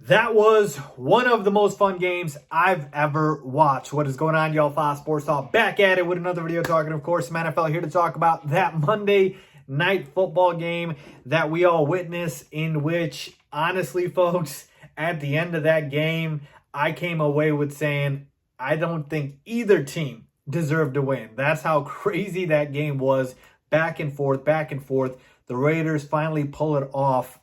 That was one of the most fun games I've ever watched. What is going on, y'all? Fox Sports Talk back at it with another video talking, of course, some NFL here to talk about that Monday night football game that we all witnessed, in which, honestly, folks, at the end of that game, I came away with saying, I don't think either team deserved to win. That's how crazy that game was. Back and forth, back and forth. The Raiders finally pull it off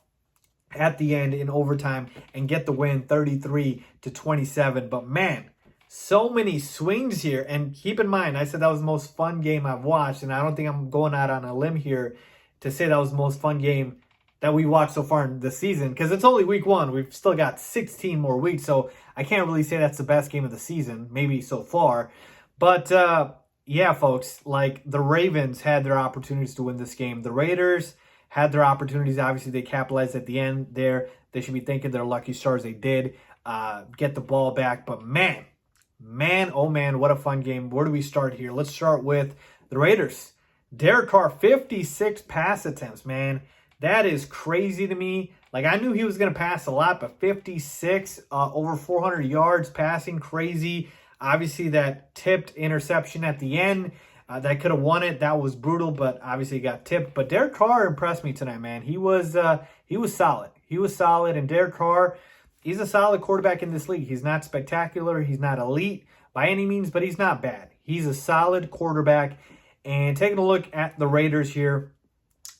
at the end in overtime and get the win 33-27. But man, so many swings here. And keep in mind, I said that was the most fun game I've watched. And I don't think I'm going out on a limb here to say that was the most fun game that we watched so far in the season, because it's only week one. We've still got 16 more weeks. So I can't really say that's the best game of the season, maybe so far. But yeah, folks, like the Ravens had their opportunities to win this game. The Raiders had their opportunities. Obviously, they capitalized at the end there. They should be thanking their lucky stars they did get the ball back. But man, oh man, what a fun game. Where do we start here? Let's start with the Raiders. Derek Carr, 56 pass attempts, man. That is crazy to me. Like, I knew he was going to pass a lot, but 56, over 400 yards passing, crazy. Obviously, that tipped interception at the end, that could have won it. That was brutal, but obviously got tipped. But Derek Carr impressed me tonight, man. He was solid. He was solid, and Derek Carr, he's a solid quarterback in this league. He's not spectacular. He's not elite by any means, but he's not bad. He's a solid quarterback. And taking a look at the Raiders here,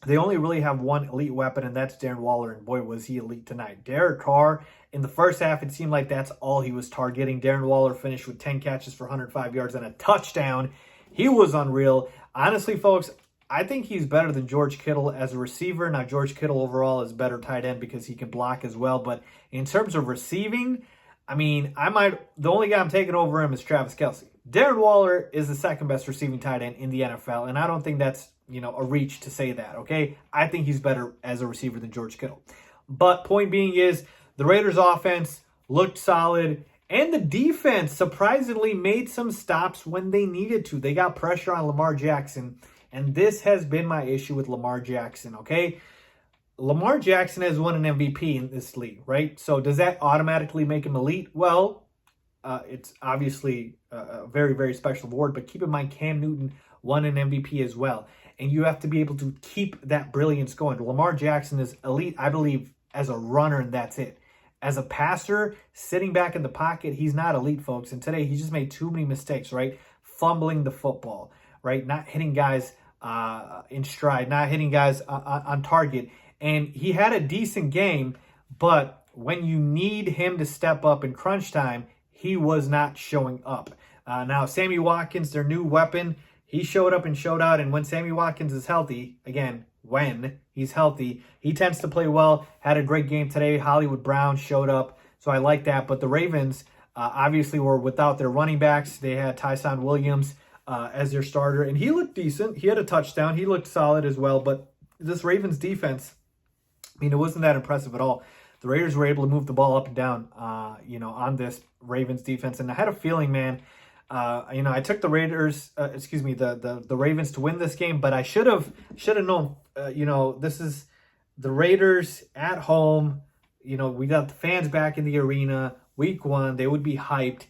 they only really have one elite weapon, and that's Darren Waller, and boy, was he elite tonight. Derek Carr, in the first half, it seemed like that's all he was targeting. Darren Waller finished with 10 catches for 105 yards and a touchdown. He was unreal. Honestly, folks, I think he's better than George Kittle as a receiver. Now, George Kittle overall is better tight end because he can block as well. But in terms of receiving, I mean, the only guy I'm taking over him is Travis Kelce. Darren Waller is the second best receiving tight end in the NFL, and I don't think that's, a reach to say that, okay? I think he's better as a receiver than George Kittle. But point being is, the Raiders' offense looked solid, and the defense surprisingly made some stops when they needed to. They got pressure on Lamar Jackson, and this has been my issue with Lamar Jackson, okay? Lamar Jackson has won an MVP in this league, right? So does that automatically make him elite? Well, it's obviously a very, very special award, but keep in mind Cam Newton won an MVP as well. And you have to be able to keep that brilliance going. Lamar Jackson is elite, I believe, as a runner, and that's it. As a passer, sitting back in the pocket, he's not elite, folks. And today, he just made too many mistakes, right? Fumbling the football, right? Not hitting guys in stride, not hitting guys on target. And he had a decent game, but when you need him to step up in crunch time, he was not showing up. Now, Sammy Watkins, their new weapon, he showed up and showed out. And when Sammy Watkins is healthy, again, when he's healthy, he tends to play well. Had a great game today. Hollywood Brown showed up, so I like that. But the Ravens obviously were without their running backs. They had Tyson Williams as their starter, and he looked decent. He had a touchdown. He looked solid as well. But this Ravens defense, I mean, it wasn't that impressive at all. The Raiders were able to move the ball up and down, on this Ravens defense. And I had a feeling, man, I took the Raiders, the Ravens to win this game, but I should have known, this is the Raiders at home. We got the fans back in the arena, week one, they would be hyped.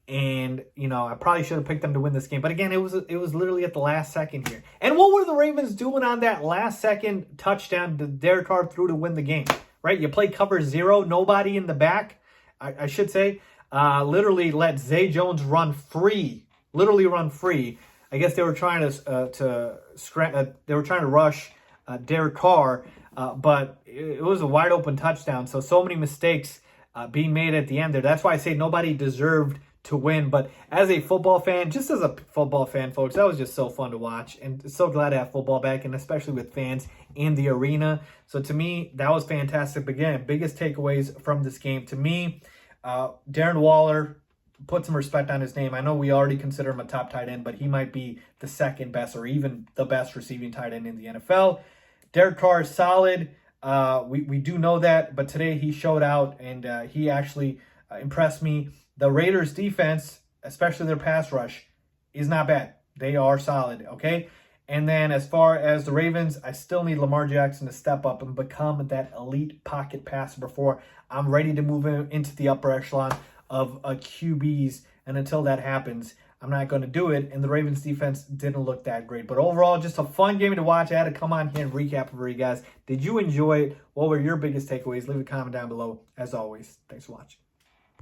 And, I probably should have picked them to win this game. But again, it was literally at the last second here. And what were the Ravens doing on that last second touchdown that Derek Carr threw to win the game, right? You play cover zero, nobody in the back, I should say. Literally let Zay Jones run free. Literally run free. I guess they were trying to rush Derek Carr, but it was a wide open touchdown. So many mistakes being made at the end there. That's why I say nobody deserved to win. But as a football fan, just as a football fan, folks, that was just so fun to watch, and so glad to have football back, and especially with fans in the arena. So to me, that was fantastic. But again, biggest takeaways from this game to me. Darren Waller, put some respect on his name. I know we already consider him a top tight end, but he might be the second best or even the best receiving tight end in the NFL. Derek Carr is solid. We do know that, but today he showed out, and he actually impressed me. The Raiders defense, especially their pass rush, is not bad. They are solid, okay? And then as far as the Ravens, I still need Lamar Jackson to step up and become that elite pocket passer before I'm ready to move into the upper echelon of QBs. And until that happens, I'm not going to do it. And the Ravens defense didn't look that great. But overall, just a fun game to watch. I had to come on here and recap for you guys. Did you enjoy it? What were your biggest takeaways? Leave a comment down below. As always, thanks for watching.